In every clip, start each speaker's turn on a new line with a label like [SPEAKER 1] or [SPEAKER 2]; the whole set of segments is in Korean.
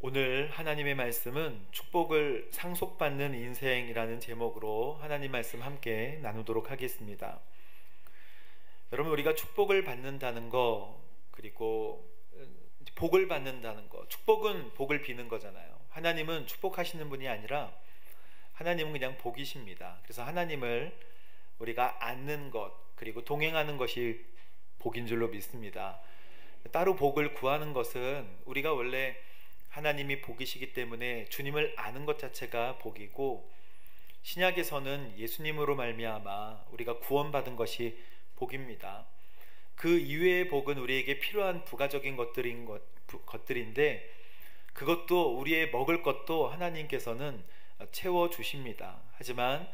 [SPEAKER 1] 오늘 하나님의 말씀은 축복을 상속받는 인생이라는 제목으로 하나님 말씀 함께 나누도록 하겠습니다. 여러분, 우리가 축복을 받는다는 거, 그리고 복을 받는다는 거, 축복은 복을 비는 거잖아요. 하나님은 축복하시는 분이 아니라 하나님은 그냥 복이십니다. 그래서 하나님을 우리가 앉는 것, 그리고 동행하는 것이 복인 줄로 믿습니다. 따로 복을 구하는 것은 우리가 원래 하나님이 복이시기 때문에 주님을 아는 것 자체가 복이고, 신약에서는 예수님으로 말미암아 우리가 구원받은 것이 복입니다. 그 이외의 복은 우리에게 필요한 부가적인 것들인데, 그것도 우리의 먹을 것도 하나님께서는 채워주십니다. 하지만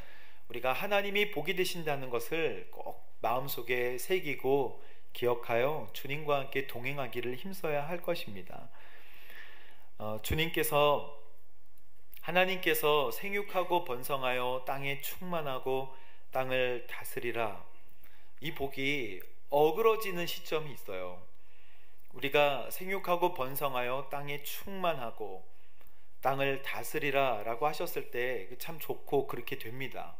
[SPEAKER 1] 우리가 하나님이 복이 되신다는 것을 꼭 마음속에 새기고 기억하여 주님과 함께 동행하기를 힘써야 할 것입니다. 하나님께서 생육하고 번성하여 땅에 충만하고 땅을 다스리라, 이 복이 어그러지는 시점이 있어요. 우리가 생육하고 번성하여 땅에 충만하고 땅을 다스리라 라고 하셨을 때 참 좋고 그렇게 됩니다.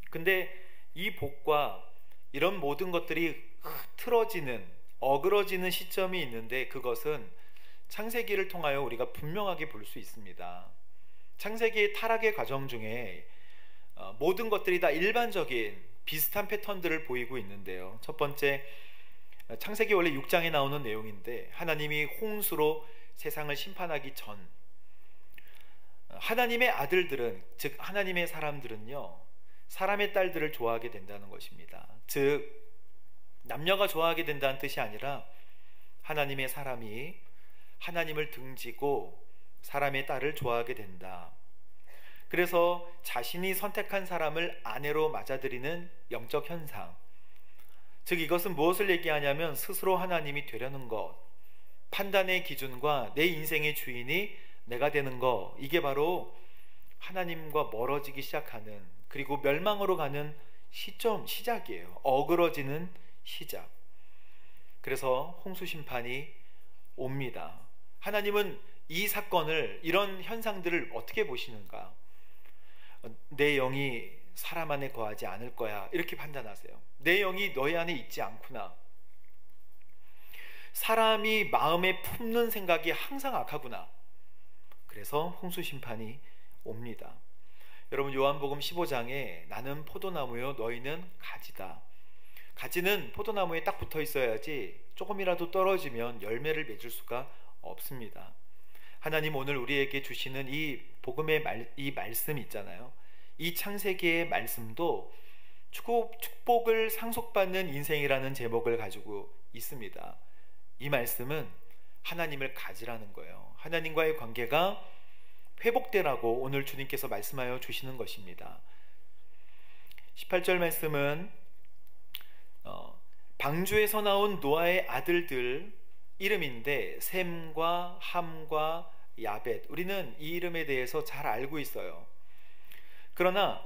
[SPEAKER 1] 근데 이 복과 이런 모든 것들이 흐트러지는, 어그러지는 시점이 있는데, 그것은 창세기를 통하여 우리가 분명하게 볼 수 있습니다. 창세기의 타락의 과정 중에 모든 것들이 다 일반적인 비슷한 패턴들을 보이고 있는데요. 첫 번째, 창세기 원래 6장에 나오는 내용인데, 하나님이 홍수로 세상을 심판하기 전 하나님의 아들들은, 즉 하나님의 사람들은요, 사람의 딸들을 좋아하게 된다는 것입니다. 즉 남녀가 좋아하게 된다는 뜻이 아니라 하나님의 사람이 하나님을 등지고 사람의 딸을 좋아하게 된다. 그래서 자신이 선택한 사람을 아내로 맞아들이는 영적 현상, 즉 이것은 무엇을 얘기하냐면 스스로 하나님이 되려는 것, 판단의 기준과 내 인생의 주인이 내가 되는 것, 이게 바로 하나님과 멀어지기 시작하는, 그리고 멸망으로 가는 시작이에요. 어그러지는 시작. 그래서 홍수 심판이 옵니다. 하나님은 이 사건을, 이런 현상들을 어떻게 보시는가? 내 영이 사람 안에 거하지 않을 거야, 이렇게 판단하세요. 내 영이 너희 안에 있지 않구나. 사람이 마음에 품는 생각이 항상 악하구나. 그래서 홍수 심판이 옵니다. 여러분, 요한복음 15장에 나는 포도나무요 너희는 가지다. 가지는 포도나무에 딱 붙어 있어야지 조금이라도 떨어지면 열매를 맺을 수가 없습니다. 하나님 오늘 우리에게 주시는 이 복음의 이 말씀 있잖아요. 이 창세기의 말씀도 축복을 상속받는 인생이라는 제목을 가지고 있습니다. 이 말씀은 하나님을 가지라는 거예요. 하나님과의 관계가 회복되라고 오늘 주님께서 말씀하여 주시는 것입니다. 18절 말씀은 방주에서 나온 노아의 아들들 이름인데, 셈과 함과 야벳, 우리는 이 이름에 대해서 잘 알고 있어요. 그러나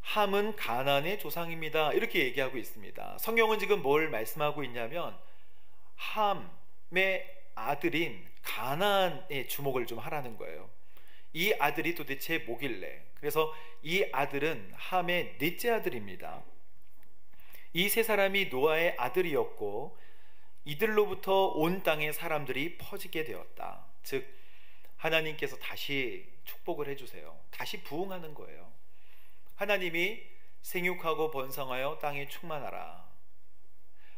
[SPEAKER 1] 함은 가나안의 조상입니다, 이렇게 얘기하고 있습니다. 성경은 지금 뭘 말씀하고 있냐면 함의 아들인 가나안에 주목을 좀 하라는 거예요. 이 아들이 도대체 뭐길래? 그래서 이 아들은 함의 넷째 아들입니다. 이 세 사람이 노아의 아들이었고, 이들로부터 온 땅의 사람들이 퍼지게 되었다. 즉 하나님께서 다시 축복을 해주세요. 다시 부흥하는 거예요. 하나님이 생육하고 번성하여 땅에 충만하라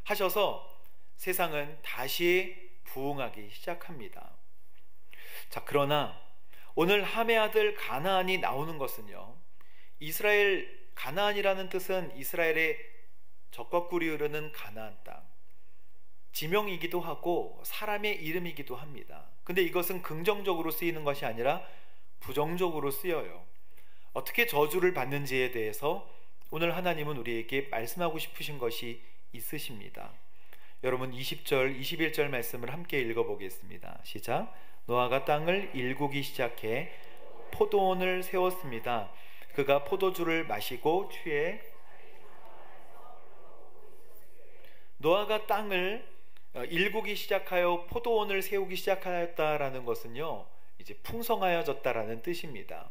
[SPEAKER 1] 하셔서 세상은 다시 부흥하기 시작합니다. 자, 그러나 오늘 함의 아들 가나안이 나오는 것은요, 가나안이라는 뜻은 이스라엘의 젖과 꿀이 흐르는 가나안 땅, 지명이기도 하고 사람의 이름이기도 합니다. 근데 이것은 긍정적으로 쓰이는 것이 아니라 부정적으로 쓰여요. 어떻게 저주를 받는지에 대해서 오늘 하나님은 우리에게 말씀하고 싶으신 것이 있으십니다. 여러분, 20절, 21절 말씀을 함께 읽어보겠습니다. 시작. 노아가 땅을 일구기 시작해 포도원을 세웠습니다. 그가 포도주를 마시고 취해. 노아가 땅을 일구기 시작하여 포도원을 세우기 시작하였다라는 것은요, 이제 풍성하여졌다라는 뜻입니다.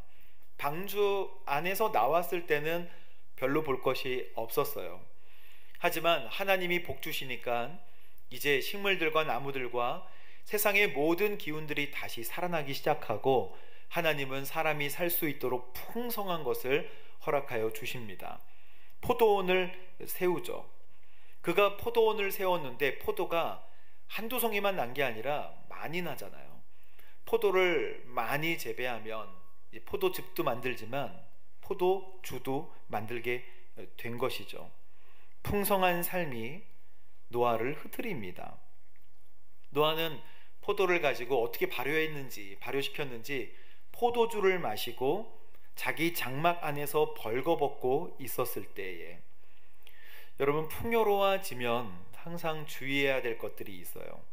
[SPEAKER 1] 방주 안에서 나왔을 때는 별로 볼 것이 없었어요. 하지만 하나님이 복 주시니까 이제 식물들과 나무들과 세상의 모든 기운들이 다시 살아나기 시작하고, 하나님은 사람이 살 수 있도록 풍성한 것을 허락하여 주십니다. 포도원을 세우죠. 그가 포도원을 세웠는데 포도가 한두 송이만 난 게 아니라 많이 나잖아요. 포도를 많이 재배하면 포도즙도 만들지만 포도주도 만들게 된 것이죠. 풍성한 삶이 노아를 흩트립니다. 노아는 포도를 가지고 어떻게 발효시켰는지 포도주를 마시고 자기 장막 안에서 벌거벗고 있었을 때에, 여러분, 풍요로워지면 항상 주의해야 될 것들이 있어요.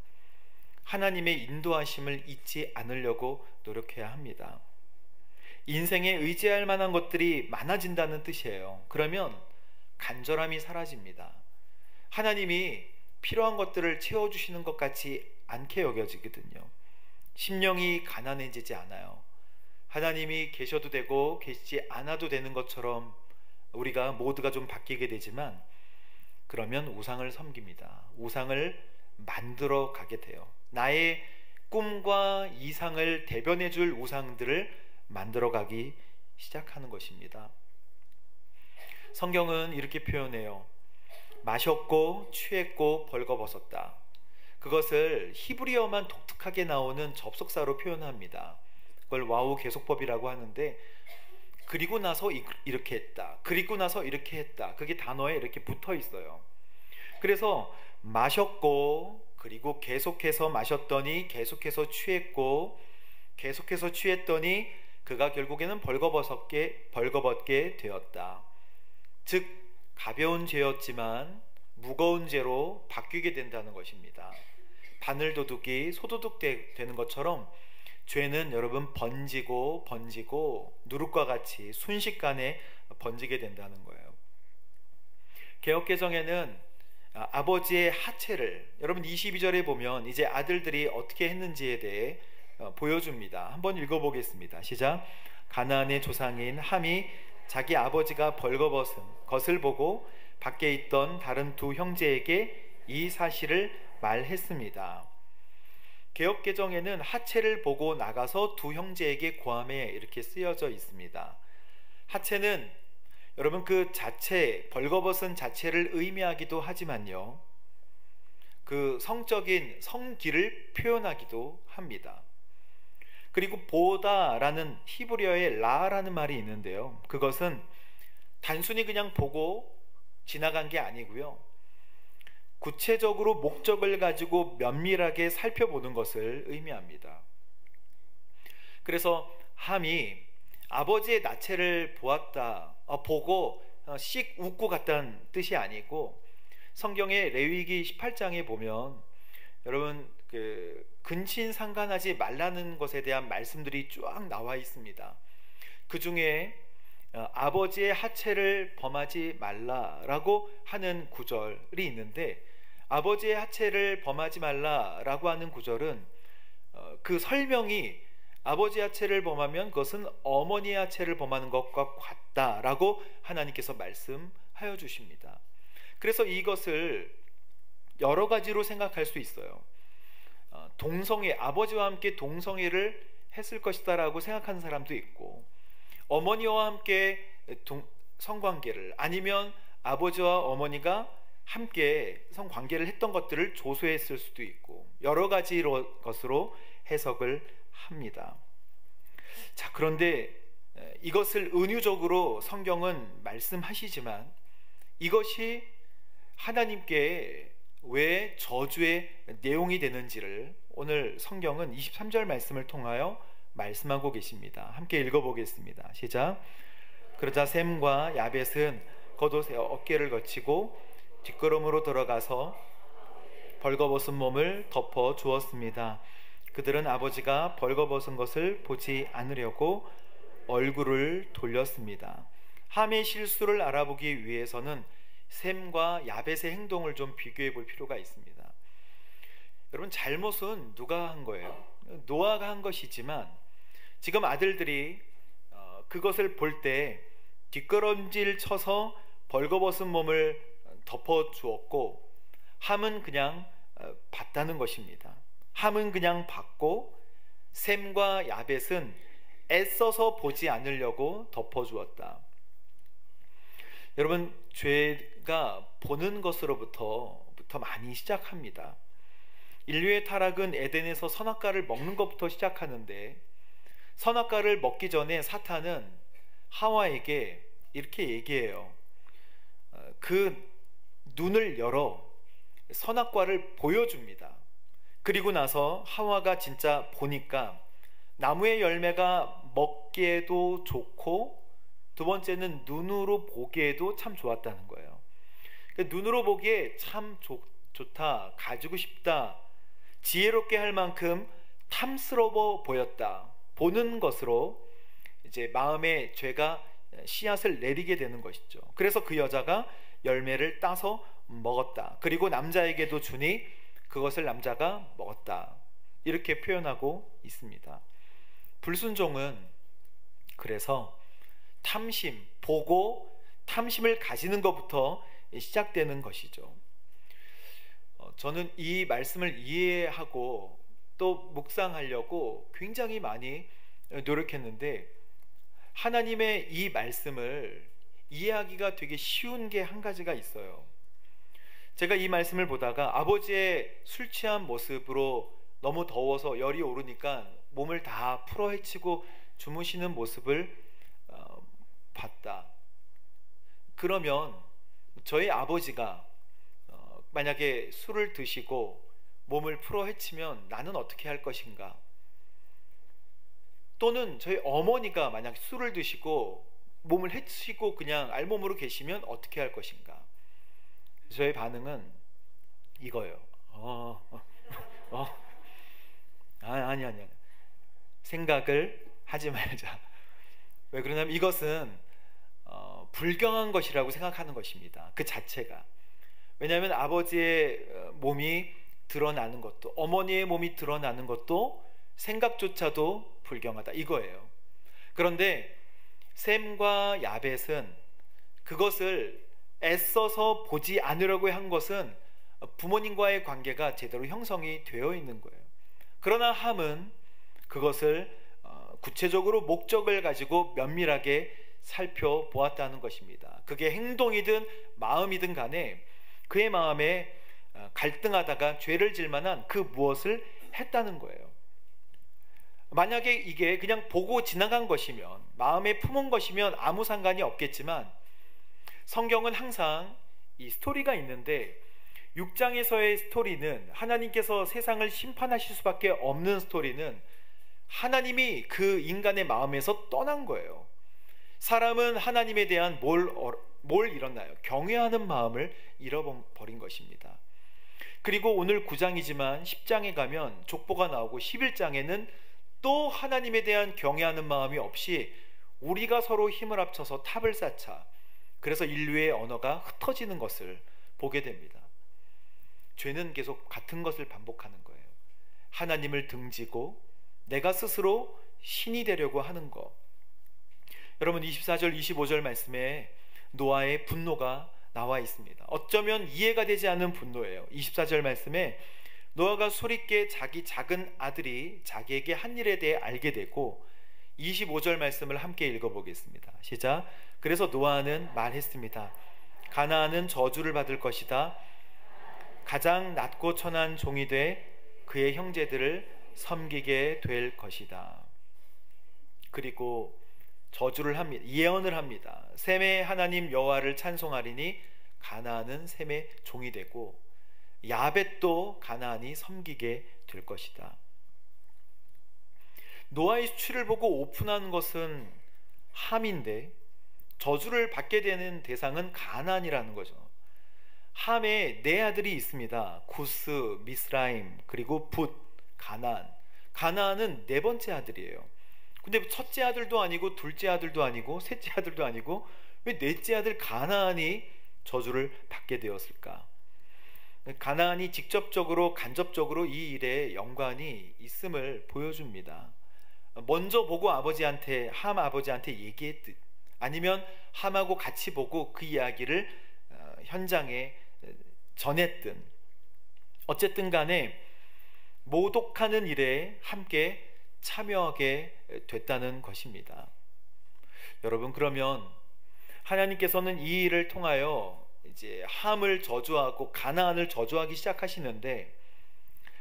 [SPEAKER 1] 하나님의 인도하심을 잊지 않으려고 노력해야 합니다. 인생에 의지할 만한 것들이 많아진다는 뜻이에요. 그러면 간절함이 사라집니다. 하나님이 필요한 것들을 채워주시는 것 같이 않게 여겨지거든요. 심령이 가난해지지 않아요. 하나님이 계셔도 되고 계시지 않아도 되는 것처럼 우리가 모두가 좀 바뀌게 되지만, 그러면 우상을 섬깁니다. 우상을 만들어 가게 돼요. 나의 꿈과 이상을 대변해 줄 우상들을 만들어 가기 시작하는 것입니다. 성경은 이렇게 표현해요. 마셨고 취했고 벌거벗었다. 그것을 히브리어만 독특하게 나오는 접속사로 표현합니다. 그걸 와우 계속법이라고 하는데, 그리고 나서 이렇게 했다, 그리고 나서 이렇게 했다, 그게 단어에 이렇게 붙어 있어요. 그래서 마셨고, 그리고 계속해서 마셨더니 계속해서 취했고, 계속해서 취했더니 그가 결국에는 벌거벗게 되었다. 즉 가벼운 죄였지만 무거운 죄로 바뀌게 된다는 것입니다. 바늘도둑이 소도둑 되는 것처럼 죄는 여러분 번지고 누룩과 같이 순식간에 번지게 된다는 거예요. 개역개정에는 아버지의 하체를, 여러분 22절에 보면 이제 아들들이 어떻게 했는지에 대해 보여줍니다. 한번 읽어보겠습니다. 시작. 가나안의 조상인 함이 자기 아버지가 벌거벗은 것을 보고 밖에 있던 다른 두 형제에게 이 사실을 말했습니다. 개역개정에는 하체를 보고 나가서 두 형제에게 고함에 이렇게 쓰여져 있습니다. 하체는 여러분 그 자체, 벌거벗은 자체를 의미하기도 하지만요, 그 성적인 성기를 표현하기도 합니다. 그리고 보다라는 히브리어의 라라는 말이 있는데요, 그것은 단순히 그냥 보고 지나간 게 아니고요, 구체적으로 목적을 가지고 면밀하게 살펴보는 것을 의미합니다. 그래서 함이 아버지의 나체를 보고 씩 웃고 갔다는 뜻이 아니고, 성경의 레위기 18장에 보면 여러분 근친상간하지 말라는 것에 대한 말씀들이 쫙 나와 있습니다. 그 중에 아버지의 하체를 범하지 말라라고 하는 구절이 있는데, 아버지의 하체를 범하지 말라라고 하는 구절은 그 설명이 아버지의 하체를 범하면 그것은 어머니의 하체를 범하는 것과 같다라고 하나님께서 말씀하여 주십니다. 그래서 이것을 여러 가지로 생각할 수 있어요. 동성애, 아버지와 함께 동성애를 했을 것이다 라고 생각하는 사람도 있고, 어머니와 함께 성관계를, 아니면 아버지와 어머니가 함께 성관계를 했던 것들을 조소했을 수도 있고, 여러 가지 것으로 해석을 합니다. 자, 그런데 이것을 은유적으로 성경은 말씀하시지만, 이것이 하나님께 왜 저주의 내용이 되는지를 오늘 성경은 23절 말씀을 통하여 말씀하고 계십니다. 함께 읽어보겠습니다. 시작. 그러자 셈과 야벳은 겉옷에 어깨를 거치고 뒷걸음으로 들어가서 벌거벗은 몸을 덮어 주었습니다. 그들은 아버지가 벌거벗은 것을 보지 않으려고 얼굴을 돌렸습니다. 함의 실수를 알아보기 위해서는 셈과 야벳의 행동을 좀 비교해 볼 필요가 있습니다. 여러분, 잘못은 누가 한 거예요? 노아가 한 것이지만 지금 아들들이 그것을 볼 때 뒷걸음질 쳐서 벌거벗은 몸을 덮어 주었고, 함은 그냥 봤다는 것입니다. 함은 그냥 봤고, 셈과 야벳은 애써서 보지 않으려고 덮어 주었다. 여러분, 죄가 보는 것으로부터 많이 시작합니다. 인류의 타락은 에덴에서 선악과를 먹는 것부터 시작하는데, 선악과를 먹기 전에 사탄은 하와에게 이렇게 얘기해요. 그 눈을 열어 선악과를 보여줍니다. 그리고 나서 하와가 진짜 보니까 나무의 열매가 먹기에도 좋고, 두 번째는 눈으로 보기에도 참 좋았다는 거예요. 눈으로 보기에 참 좋다, 가지고 싶다, 지혜롭게 할 만큼 탐스러워 보였다. 보는 것으로 이제 마음에 죄가 씨앗을 내리게 되는 것이죠. 그래서 그 여자가 열매를 따서 먹었다. 그리고 남자에게도 주니 그것을 남자가 먹었다. 이렇게 표현하고 있습니다. 불순종은 그래서 탐심, 보고 탐심을 가지는 것부터 시작되는 것이죠. 저는 이 말씀을 이해하고 또 묵상하려고 굉장히 많이 노력했는데, 하나님의 이 말씀을 이해하기가 되게 쉬운 게 한 가지가 있어요. 제가 이 말씀을 보다가 아버지의 술 취한 모습으로 너무 더워서 열이 오르니까 몸을 다 풀어헤치고 주무시는 모습을 봤다. 그러면 저희 아버지가 만약에 술을 드시고 몸을 풀어헤치면 나는 어떻게 할 것인가? 또는 저희 어머니가 만약 술을 드시고 몸을 헤치고 그냥 알몸으로 계시면 어떻게 할 것인가? 저의 반응은 이거예요. 아니. 생각을 하지 말자. 왜 그러냐면 이것은 불경한 것이라고 생각하는 것입니다. 그 자체가. 왜냐하면 아버지의 몸이 드러나는 것도, 어머니의 몸이 드러나는 것도 생각조차도 불경하다, 이거예요. 그런데 셈과 야벳은 그것을 애써서 보지 않으려고 한 것은 부모님과의 관계가 제대로 형성이 되어 있는 거예요. 그러나 함은 그것을 구체적으로 목적을 가지고 면밀하게 살펴보았다는 것입니다. 그게 행동이든 마음이든 간에 그의 마음에 갈등하다가 죄를 질 만한 그 무엇을 했다는 거예요. 만약에 이게 그냥 보고 지나간 것이면, 마음에 품은 것이면 아무 상관이 없겠지만, 성경은 항상 이 스토리가 있는데 6장에서의 스토리는, 하나님께서 세상을 심판하실 수밖에 없는 스토리는 하나님이 그 인간의 마음에서 떠난 거예요. 사람은 하나님에 대한 뭘 잃었나요? 경외하는 마음을 잃어버린 것입니다. 그리고 오늘 9장이지만 10장에 가면 족보가 나오고 11장에는 또 하나님에 대한 경외하는 마음이 없이 우리가 서로 힘을 합쳐서 탑을 쌓자, 그래서 인류의 언어가 흩어지는 것을 보게 됩니다. 죄는 계속 같은 것을 반복하는 거예요. 하나님을 등지고 내가 스스로 신이 되려고 하는 것. 여러분, 24절 25절 말씀에 노아의 분노가 나와 있습니다. 어쩌면 이해가 되지 않는 분노예요. 24절 말씀에 노아가 소리께 자기 작은 아들이 자기에게 한 일에 대해 알게 되고, 25절 말씀을 함께 읽어보겠습니다. 시작. 그래서 노아는 말했습니다. 가나안은 저주를 받을 것이다. 가장 낮고 천한 종이 돼 그의 형제들을 섬기게 될 것이다. 그리고 저주를 합니다. 예언을 합니다. 셈의 하나님 여호와를 찬송하리니 가나안은 셈의 종이 되고 야벳도 가나안이 섬기게 될 것이다. 노아의 수치를 보고 오픈한 것은 함인데 저주를 받게 되는 대상은 가나안이라는 거죠. 함에 네 아들이 있습니다. 구스, 미스라임, 그리고 붓, 가나안. 가나안은 네 번째 아들이에요. 근데 첫째 아들도 아니고 둘째 아들도 아니고 셋째 아들도 아니고 왜 넷째 아들 가나안이 저주를 받게 되었을까? 가나안이 직접적으로 간접적으로 이 일에 연관이 있음을 보여줍니다. 먼저 보고 함 아버지한테 얘기했듯, 아니면 함하고 같이 보고 그 이야기를 현장에 전했든, 어쨌든 간에 모독하는 일에 함께 참여하게 됐다는 것입니다. 여러분, 그러면 하나님께서는 이 일을 통하여 이제 함을 저주하고 가나안을 저주하기 시작하시는데,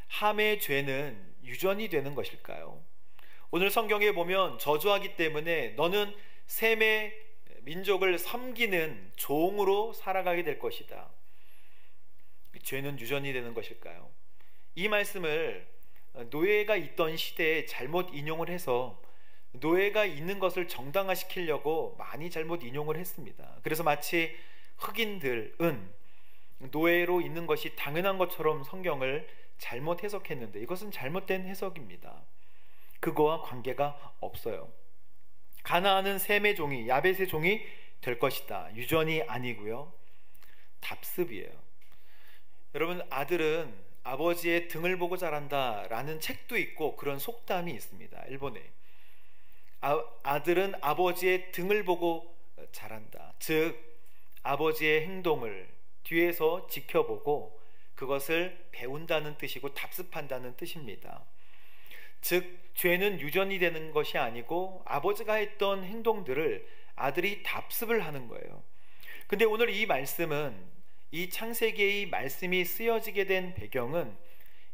[SPEAKER 1] 함의 죄는 유전이 되는 것일까요? 오늘 성경에 보면 저주하기 때문에 너는 셈의 민족을 섬기는 종으로 살아가게 될 것이다. 죄는 유전이 되는 것일까요? 이 말씀을 노예가 있던 시대에 잘못 인용을 해서 노예가 있는 것을 정당화시키려고 많이 잘못 인용을 했습니다. 그래서 마치 흑인들은 노예로 있는 것이 당연한 것처럼 성경을 잘못 해석했는데, 이것은 잘못된 해석입니다. 그거와 관계가 없어요. 가나안은 셈의 종이, 야벳의 종이 될 것이다. 유전이 아니고요, 답습이에요. 여러분, 아들은 아버지의 등을 보고 자란다 라는 책도 있고 그런 속담이 있습니다. 일본에 아들은 아버지의 등을 보고 자란다. 즉, 아버지의 행동을 뒤에서 지켜보고 그것을 배운다는 뜻이고 답습한다는 뜻입니다. 즉, 죄는 유전이 되는 것이 아니고 아버지가 했던 행동들을 아들이 답습을 하는 거예요. 근데 오늘 이 말씀은, 이 창세기의 말씀이 쓰여지게 된 배경은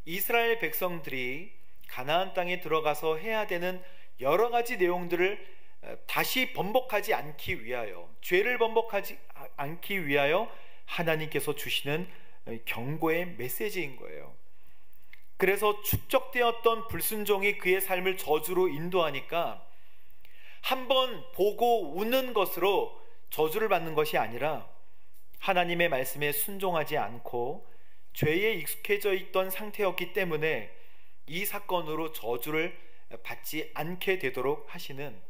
[SPEAKER 1] 이스라엘 백성들이 가나안 땅에 들어가서 해야 되는 여러 가지 내용들을 다시 번복하지 않기 위하여, 죄를 번복하지 않기 위하여 하나님께서 주시는 경고의 메시지인 거예요. 그래서 축적되었던 불순종이 그의 삶을 저주로 인도하니까 한번 보고 우는 것으로 저주를 받는 것이 아니라 하나님의 말씀에 순종하지 않고 죄에 익숙해져 있던 상태였기 때문에 이 사건으로 저주를 받지 않게 되도록 하시는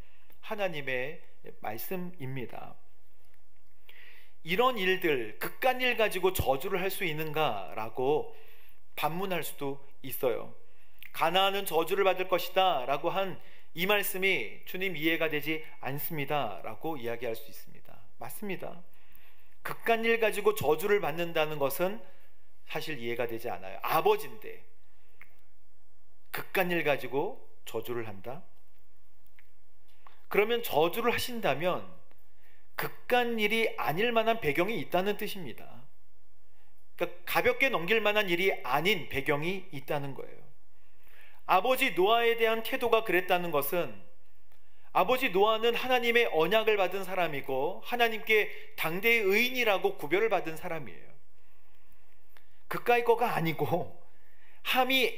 [SPEAKER 1] 하나님의 말씀입니다. 이런 일들, 그깟 일 가지고 저주를 할 수 있는가라고 반문할 수도 있어요. 가나안은 저주를 받을 것이다 라고 한 이 말씀이 주님 이해가 되지 않습니다 라고 이야기할 수 있습니다. 맞습니다. 그깟 일 가지고 저주를 받는다는 것은 사실 이해가 되지 않아요. 아버지인데 그깟 일 가지고 저주를 한다? 그러면 저주를 하신다면 그깟 일이 아닐 만한 배경이 있다는 뜻입니다. 그러니까 가볍게 넘길 만한 일이 아닌 배경이 있다는 거예요. 아버지 노아에 대한 태도가 그랬다는 것은, 아버지 노아는 하나님의 언약을 받은 사람이고 하나님께 당대의 의인이라고 구별을 받은 사람이에요. 그까이 거가 아니고 함이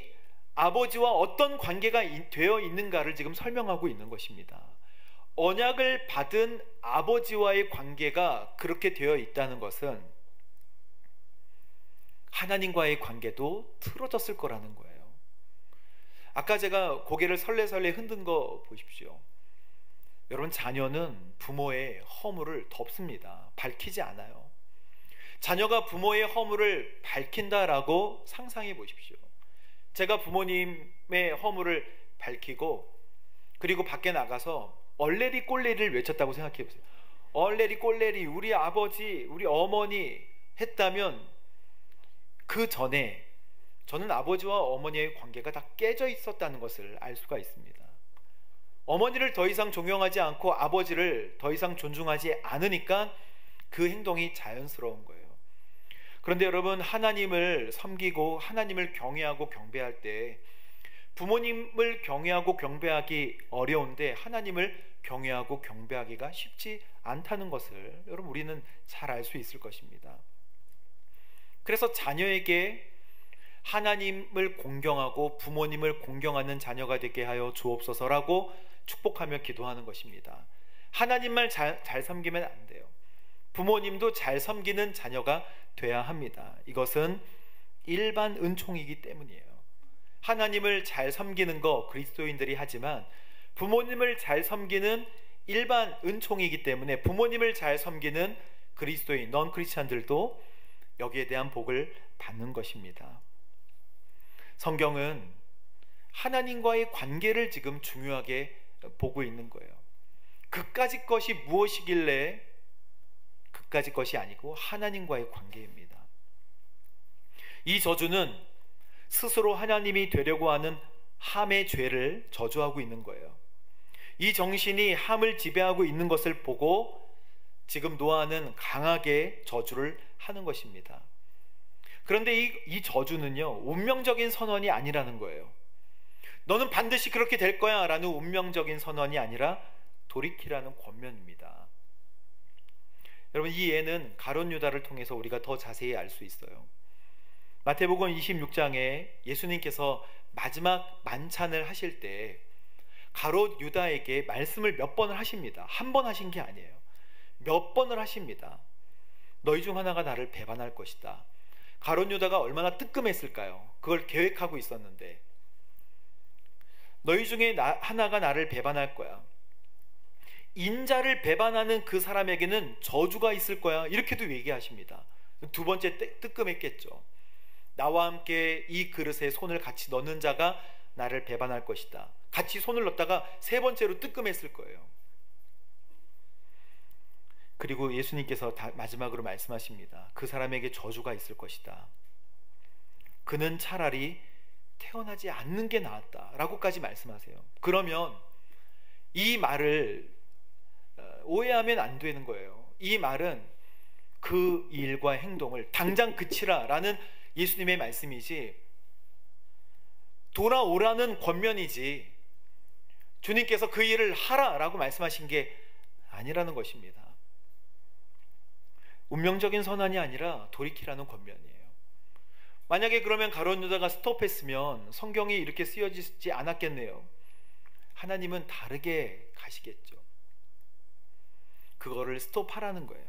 [SPEAKER 1] 아버지와 어떤 관계가 되어 있는가를 지금 설명하고 있는 것입니다. 언약을 받은 아버지와의 관계가 그렇게 되어 있다는 것은 하나님과의 관계도 틀어졌을 거라는 거예요. 아까 제가 고개를 설레설레 흔든 거 보십시오. 여러분, 자녀는 부모의 허물을 덮습니다. 밝히지 않아요. 자녀가 부모의 허물을 밝힌다라고 상상해 보십시오. 제가 부모님의 허물을 밝히고 그리고 밖에 나가서 얼레리 꼴레리를 외쳤다고 생각해 보세요. 얼레리 꼴레리 우리 아버지, 우리 어머니 했다면 그 전에 저는 아버지와 어머니의 관계가 다 깨져 있었다는 것을 알 수가 있습니다. 어머니를 더 이상 존경하지 않고 아버지를 더 이상 존중하지 않으니까 그 행동이 자연스러운 거예요. 그런데 여러분, 하나님을 섬기고 하나님을 경외하고 경배할 때 부모님을 경외하고 경배하기 어려운데 하나님을 경외하고 경배하기가 쉽지 않다는 것을 여러분, 우리는 잘 알 수 있을 것입니다. 그래서 자녀에게 하나님을 공경하고 부모님을 공경하는 자녀가 되게 하여 주옵소서라고 축복하며 기도하는 것입니다. 하나님만 잘 섬기면 안 돼요. 부모님도 잘 섬기는 자녀가 돼야 합니다. 이것은 일반 은총이기 때문이에요. 하나님을 잘 섬기는 거 그리스도인들이 하지만 부모님을 잘 섬기는 일반 은총이기 때문에 부모님을 잘 섬기는 그리스도인, 넌 크리스찬들도 여기에 대한 복을 받는 것입니다. 성경은 하나님과의 관계를 지금 중요하게 보고 있는 거예요. 그까짓 것이 무엇이길래 그까짓 것이 아니고 하나님과의 관계입니다. 이 저주는 스스로 하나님이 되려고 하는 함의 죄를 저주하고 있는 거예요. 이 정신이 함을 지배하고 있는 것을 보고 지금 노아는 강하게 저주를 하는 것입니다. 그런데 이 저주는요, 운명적인 선언이 아니라는 거예요. 너는 반드시 그렇게 될 거야 라는 운명적인 선언이 아니라 돌이키라는 권면입니다. 여러분, 이 예는 가룟 유다를 통해서 우리가 더 자세히 알 수 있어요. 마태복음 26장에 예수님께서 마지막 만찬을 하실 때 가룟 유다에게 말씀을 몇 번을 하십니다. 한 번 하신 게 아니에요. 몇 번을 하십니다. 너희 중 하나가 나를 배반할 것이다. 가룟 유다가 얼마나 뜨끔했을까요? 그걸 계획하고 있었는데, 너희 중에 하나가 나를 배반할 거야. 인자를 배반하는 그 사람에게는 저주가 있을 거야. 이렇게도 얘기하십니다. 두 번째 뜨끔했겠죠. 나와 함께 이 그릇에 손을 같이 넣는 자가 나를 배반할 것이다. 같이 손을 넣다가 세 번째로 뜨끔했을 거예요. 그리고 예수님께서 마지막으로 말씀하십니다. 그 사람에게 저주가 있을 것이다. 그는 차라리 태어나지 않는 게 나았다 라고까지 말씀하세요. 그러면 이 말을 오해하면 안 되는 거예요. 이 말은 그 일과 행동을 당장 그치라 라는 예수님의 말씀이지, 돌아오라는 권면이지, 주님께서 그 일을 하라 라고 말씀하신 게 아니라는 것입니다. 운명적인 선언이 아니라 돌이키라는 권면이에요. 만약에 그러면 가룟 유다가 스톱했으면 성경이 이렇게 쓰여지지 않았겠네요. 하나님은 다르게 가시겠죠. 그거를 스톱하라는 거예요.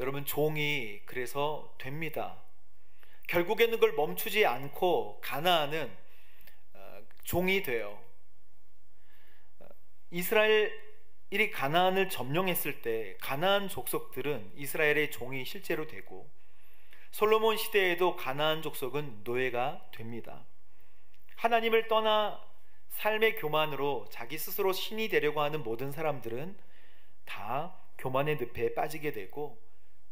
[SPEAKER 1] 여러분, 종이 그래서 됩니다. 결국에는 그걸 멈추지 않고 가나안은 종이 돼요. 이스라엘이 가나안을 점령했을 때 가나안 족속들은 이스라엘의 종이 실제로 되고, 솔로몬 시대에도 가나안 족속은 노예가 됩니다. 하나님을 떠나 삶의 교만으로 자기 스스로 신이 되려고 하는 모든 사람들은 다 교만의 늪에 빠지게 되고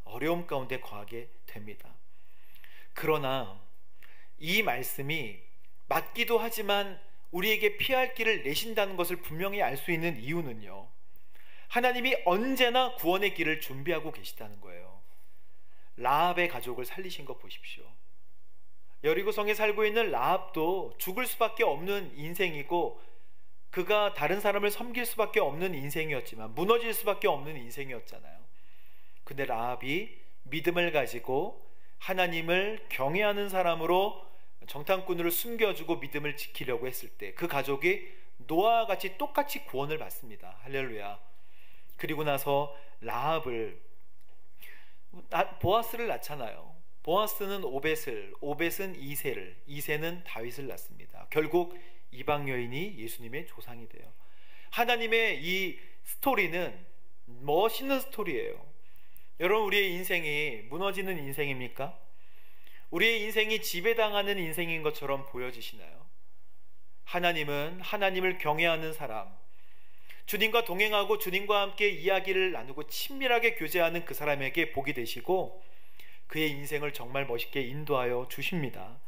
[SPEAKER 1] 어려움 가운데 거하게 됩니다. 그러나 이 말씀이 맞기도 하지만 우리에게 피할 길을 내신다는 것을 분명히 알 수 있는 이유는요, 하나님이 언제나 구원의 길을 준비하고 계시다는 거예요. 라합의 가족을 살리신 거 보십시오. 여리고성에 살고 있는 라합도 죽을 수밖에 없는 인생이고, 그가 다른 사람을 섬길 수밖에 없는 인생이었지만 무너질 수밖에 없는 인생이었잖아요. 근데 라합이 믿음을 가지고 하나님을 경외하는 사람으로 정탐꾼으로 숨겨주고 믿음을 지키려고 했을 때 그 가족이 노아와 같이 똑같이 구원을 받습니다. 할렐루야. 그리고 나서 라합을, 보아스를 낳잖아요. 보아스는 오벳을, 오벳은 이새를, 이새는 다윗을 낳습니다. 결국 이방 여인이 예수님의 조상이 돼요. 하나님의 이 스토리는 멋있는 스토리예요. 여러분, 우리의 인생이 무너지는 인생입니까? 우리의 인생이 지배당하는 인생인 것처럼 보여지시나요? 하나님은 하나님을 경외하는 사람, 주님과 동행하고 주님과 함께 이야기를 나누고 친밀하게 교제하는 그 사람에게 복이 되시고 그의 인생을 정말 멋있게 인도하여 주십니다.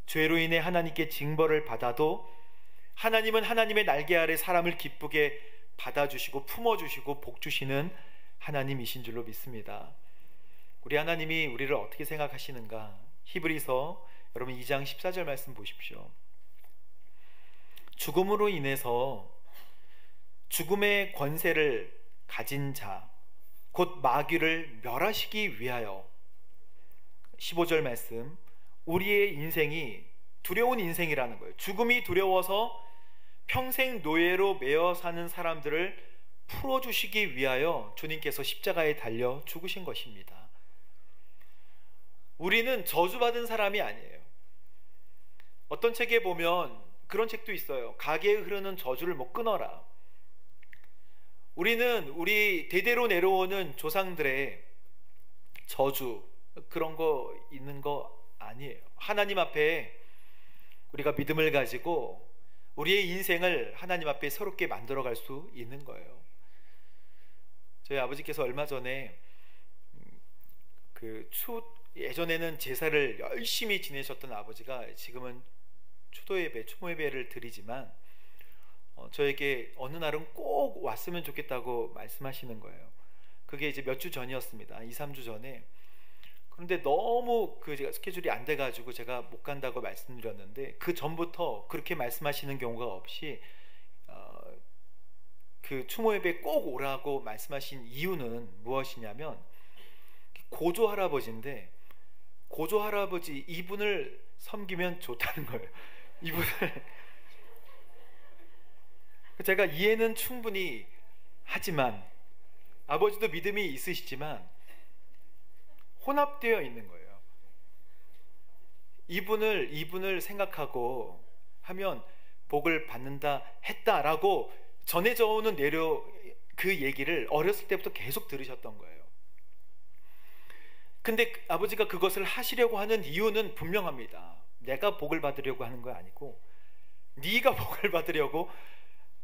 [SPEAKER 1] 죄로 인해 하나님께 징벌을 받아도 하나님은 하나님의 날개 아래 사람을 기쁘게 받아주시고 품어주시고 복주시는 하나님이신 줄로 믿습니다. 우리 하나님이 우리를 어떻게 생각하시는가? 히브리서 여러분 2장 14절 말씀 보십시오. 죽음으로 인해서 죽음의 권세를 가진 자, 곧 마귀를 멸하시기 위하여, 15절 말씀, 우리의 인생이 두려운 인생이라는 거예요. 죽음이 두려워서 평생 노예로 매여 사는 사람들을 풀어주시기 위하여 주님께서 십자가에 달려 죽으신 것입니다. 우리는 저주받은 사람이 아니에요. 어떤 책에 보면 그런 책도 있어요. 가게에 흐르는 저주를 못 끊어라. 우리는 우리 대대로 내려오는 조상들의 저주, 그런 거 있는 거 아니에요. 하나님 앞에 우리가 믿음을 가지고 우리의 인생을 하나님 앞에 새롭게 만들어갈 수 있는 거예요. 저희 아버지께서 얼마 전에 예전에는 제사를 열심히 지내셨던 아버지가 지금은 추도예배, 추모예배를 드리지만 저에게 어느 날은 꼭 왔으면 좋겠다고 말씀하시는 거예요. 그게 이제 몇 주 전이었습니다. 2, 3주 전에. 그런데 너무 제가 스케줄이 안 돼가지고 제가 못 간다고 말씀드렸는데, 그 전부터 그렇게 말씀하시는 경우가 없이 그 추모예배 꼭 오라고 말씀하신 이유는 무엇이냐면, 고조 할아버지인데 고조 할아버지 이분을 섬기면 좋다는 거예요. 이분을 제가 이해는 충분히 하지만, 아버지도 믿음이 있으시지만 혼합되어 있는 거예요. 이분을 생각하고 하면 복을 받는다 했다라고 전해져 오는 그 얘기를 어렸을 때부터 계속 들으셨던 거예요. 근데 아버지가 그것을 하시려고 하는 이유는 분명합니다. 내가 복을 받으려고 하는 거 아니고 네가 복을 받으려고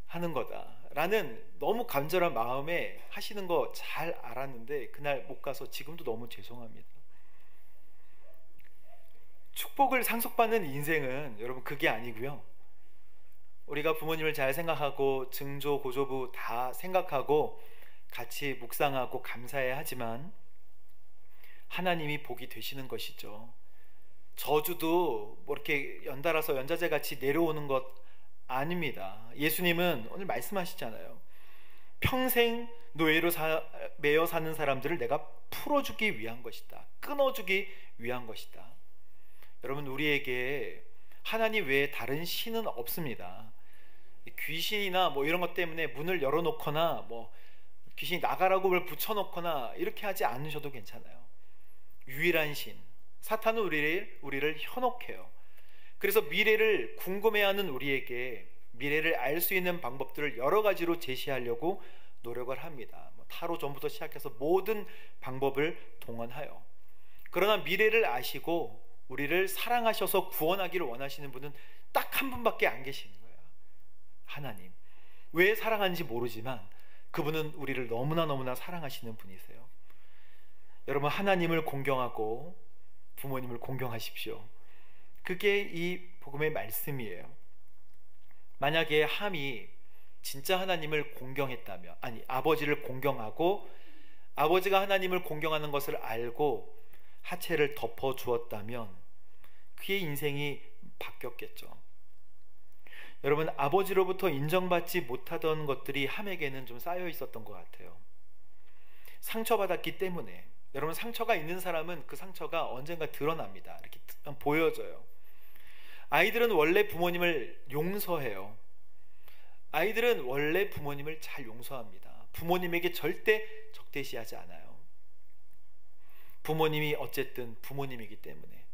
[SPEAKER 1] 하는 거다라는 너무 간절한 마음에 하시는 거 잘 알았는데, 그날 못 가서 지금도 너무 죄송합니다. 축복을 상속받는 인생은 여러분 그게 아니고요. 우리가 부모님을 잘 생각하고 증조, 고조부 다 생각하고 같이 묵상하고 감사해야 하지만 하나님이 복이 되시는 것이죠. 저주도 뭐 이렇게 연달아서 연자제 같이 내려오는 것 아닙니다. 예수님은 오늘 말씀하시잖아요. 평생 노예로 매여 사는 사람들을 내가 풀어주기 위한 것이다. 끊어주기 위한 것이다. 여러분, 우리에게 하나님 외에 다른 신은 없습니다. 귀신이나 뭐 이런 것 때문에 문을 열어놓거나 뭐 귀신이 나가라고 뭘 붙여놓거나 이렇게 하지 않으셔도 괜찮아요. 유일한 신, 사탄은 우리를 현혹해요. 그래서 미래를 궁금해하는 우리에게 미래를 알 수 있는 방법들을 여러 가지로 제시하려고 노력을 합니다. 타로 전부터 시작해서 모든 방법을 동원하여. 그러나 미래를 아시고 우리를 사랑하셔서 구원하기를 원하시는 분은 딱 한 분밖에 안 계시는 거예요. 하나님. 왜 사랑하는지 모르지만 그분은 우리를 너무나 사랑하시는 분이세요. 여러분, 하나님을 공경하고 부모님을 공경하십시오. 그게 이 복음의 말씀이에요. 만약에 함이 진짜 하나님을 공경했다면, 아니 아버지를 공경하고 아버지가 하나님을 공경하는 것을 알고 하체를 덮어 주었다면 그의 인생이 바뀌었겠죠. 여러분, 아버지로부터 인정받지 못하던 것들이 함에게는 좀 쌓여 있었던 것 같아요. 상처받았기 때문에. 여러분, 상처가 있는 사람은 그 상처가 언젠가 드러납니다. 이렇게 보여져요. 아이들은 원래 부모님을 용서해요. 아이들은 원래 부모님을 잘 용서합니다. 부모님에게 절대 적대시하지 않아요. 부모님이 어쨌든 부모님이기 때문에.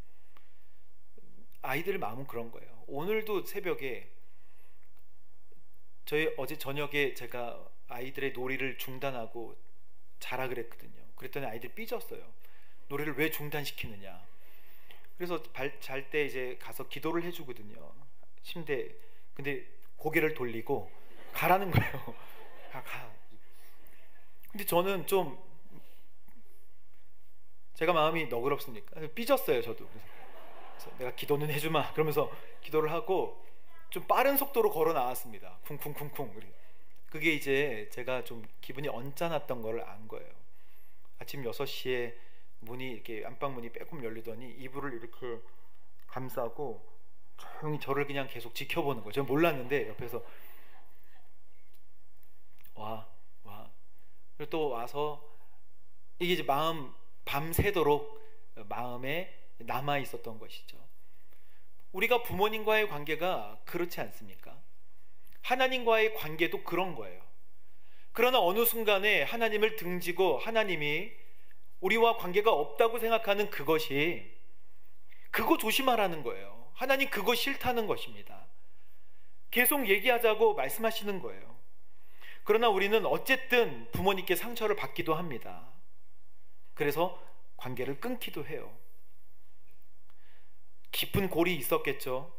[SPEAKER 1] 아이들 마음은 그런 거예요. 오늘도 새벽에 어제 저녁에 제가 아이들의 놀이를 중단하고 자라 그랬거든요. 그랬더니 아이들이 삐졌어요. 놀이를 왜 중단시키느냐. 그래서 잘 때 이제 가서 기도를 해주거든요. 침대. 근데 고개를 돌리고 가라는 거예요. 가. 근데 저는 좀 제가 마음이 너그럽습니까? 삐졌어요, 저도. 그래서 내가 기도는 해주마. 그러면서 기도를 하고 좀 빠른 속도로 걸어 나왔습니다. 쿵쿵쿵쿵. 그게 이제 제가 좀 기분이 언짢았던 걸 안 거예요. 아침 6시에 문이 이렇게 안방문이 빼꼼 열리더니 이불을 이렇게 감싸고 조용히 저를 그냥 계속 지켜보는 거예요. 저는 몰랐는데 옆에서 와. 그리고 또 와서 이게 이제 밤새도록 마음에 남아 있었던 것이죠. 우리가 부모님과의 관계가 그렇지 않습니까? 하나님과의 관계도 그런 거예요. 그러나 어느 순간에 하나님을 등지고 하나님이 우리와 관계가 없다고 생각하는 그거 조심하라는 거예요. 하나님 그거 싫다는 것입니다. 계속 얘기하자고 말씀하시는 거예요. 그러나 우리는 어쨌든 부모님께 상처를 받기도 합니다. 그래서 관계를 끊기도 해요. 깊은 골이 있었겠죠.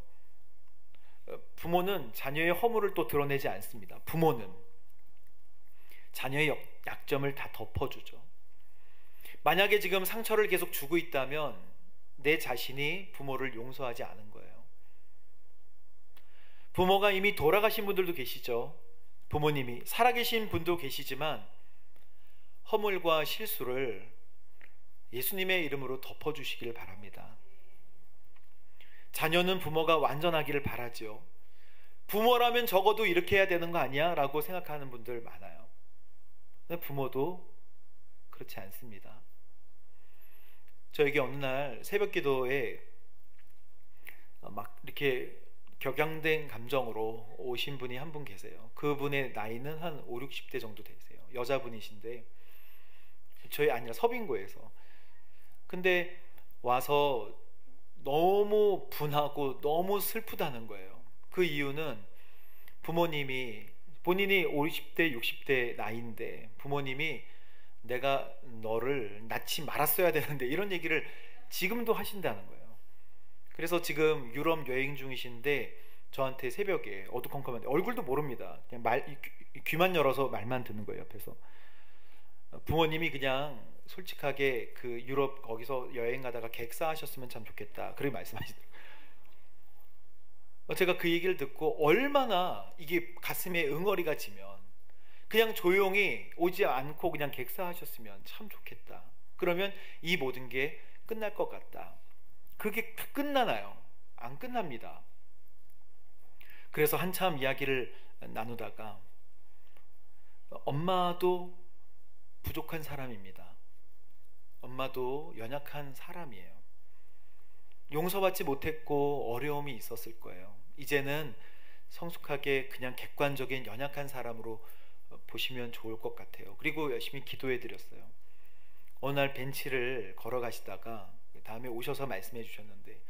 [SPEAKER 1] 부모는 자녀의 허물을 또 드러내지 않습니다. 부모는 자녀의 약점을 다 덮어주죠. 만약에 지금 상처를 계속 주고 있다면 내 자신이 부모를 용서하지 않은 거예요. 부모가 이미 돌아가신 분들도 계시죠. 부모님이 살아계신 분도 계시지만 허물과 실수를 예수님의 이름으로 덮어주시길 바랍니다. 자녀는 부모가 완전하기를 바라지요. 부모라면 적어도 이렇게 해야 되는 거 아니야? 라고 생각하는 분들 많아요. 근데 부모도 그렇지 않습니다. 저에게 어느 날 새벽 기도에 막 이렇게 격양된 감정으로 오신 분이 한 분 계세요. 그분의 나이는 한 5, 60대 정도 되세요. 여자분이신데 저희 아니라 서빙고에서. 근데 와서 너무 분하고 너무 슬프다는 거예요. 그 이유는 부모님이, 본인이 50대 60대 나이인데 부모님이 내가 너를 낳지 말았어야 되는데 이런 얘기를 지금도 하신다는 거예요. 그래서 지금 유럽 여행 중이신데 저한테 새벽에 어두컴컴한데 얼굴도 모릅니다. 그냥 귀만 열어서 말만 듣는 거예요. 옆에서 부모님이 그냥 솔직하게 그 유럽 거기서 여행 가다가 객사하셨으면 참 좋겠다 그렇게 말씀하시더라고요. 제가 그 얘기를 듣고 얼마나 이게 가슴에 응어리가 지면 그냥 조용히 오지 않고 그냥 객사하셨으면 참 좋겠다. 그러면 이 모든 게 끝날 것 같다. 그게 끝나나요? 안 끝납니다. 그래서 한참 이야기를 나누다가 엄마도 부족한 사람입니다. 엄마도 연약한 사람이에요. 용서받지 못했고 어려움이 있었을 거예요. 이제는 성숙하게 그냥 객관적인 연약한 사람으로 보시면 좋을 것 같아요. 그리고 열심히 기도해 드렸어요. 어느 날 벤치를 걸어가시다가 다음에 오셔서 말씀해 주셨는데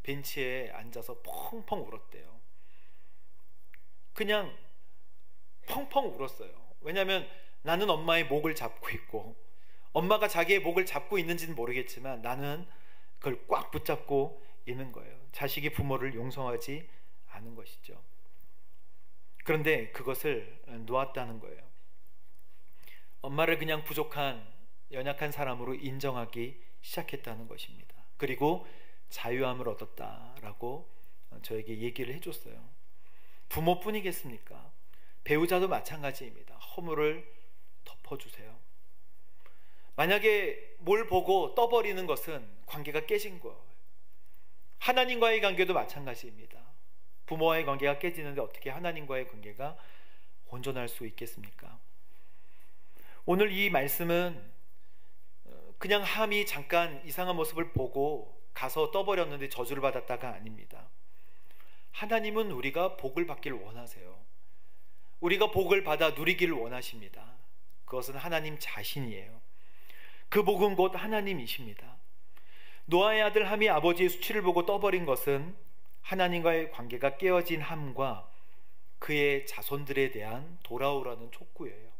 [SPEAKER 1] 벤치에 앉아서 펑펑 울었대요. 그냥 펑펑 울었어요. 왜냐하면 나는 엄마의 목을 잡고 있고 엄마가 자기의 목을 잡고 있는지는 모르겠지만 나는 그걸 꽉 붙잡고 있는 거예요. 자식이 부모를 용서하지 않은 것이죠. 그런데 그것을 놓았다는 거예요. 엄마를 그냥 부족한 연약한 사람으로 인정하기 시작했다는 것입니다. 그리고 자유함을 얻었다라고 저에게 얘기를 해줬어요. 부모뿐이겠습니까? 배우자도 마찬가지입니다. 허물을 덮어주세요. 만약에 뭘 보고 떠버리는 것은 관계가 깨진 거예요. 하나님과의 관계도 마찬가지입니다. 부모와의 관계가 깨지는데 어떻게 하나님과의 관계가 온전할 수 있겠습니까? 오늘 이 말씀은 그냥 함이 잠깐 이상한 모습을 보고 가서 떠버렸는데 저주를 받았다가 아닙니다. 하나님은 우리가 복을 받기를 원하세요. 우리가 복을 받아 누리기를 원하십니다. 그것은 하나님 자신이에요. 그 복은 곧 하나님이십니다. 노아의 아들 함이 아버지의 수치를 보고 떠버린 것은 하나님과의 관계가 깨어진 함과 그의 자손들에 대한 돌아오라는 촉구예요.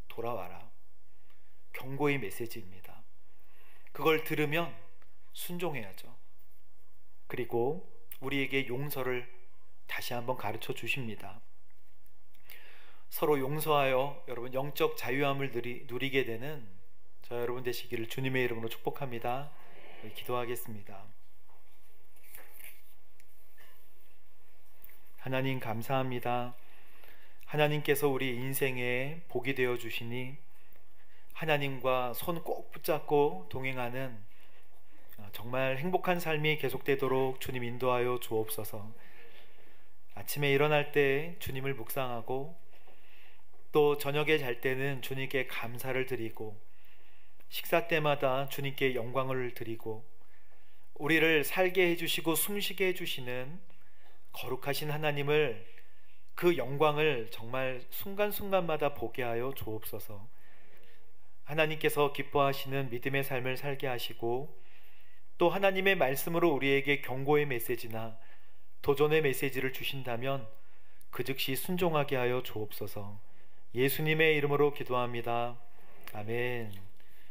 [SPEAKER 1] 돌아와라. 경고의 메시지입니다. 그걸 들으면 순종해야죠. 그리고 우리에게 용서를 다시 한번 가르쳐 주십니다. 서로 용서하여 여러분 영적 자유함을 누리게 되는 저 여러분 되시기를 주님의 이름으로 축복합니다. 기도하겠습니다. 하나님 감사합니다. 하나님께서 우리 인생에 복이 되어 주시니 하나님과 손 꼭 붙잡고 동행하는 정말 행복한 삶이 계속되도록 주님 인도하여 주옵소서. 아침에 일어날 때 주님을 묵상하고 또 저녁에 잘 때는 주님께 감사를 드리고 식사 때마다 주님께 영광을 드리고 우리를 살게 해주시고 숨쉬게 해주시는 거룩하신 하나님을 그 영광을 정말 순간순간마다 보게 하여 주옵소서. 하나님께서 기뻐하시는 믿음의 삶을 살게 하시고 또 하나님의 말씀으로 우리에게 경고의 메시지나 도전의 메시지를 주신다면 그 즉시 순종하게 하여 주옵소서. 예수님의 이름으로 기도합니다. 아멘.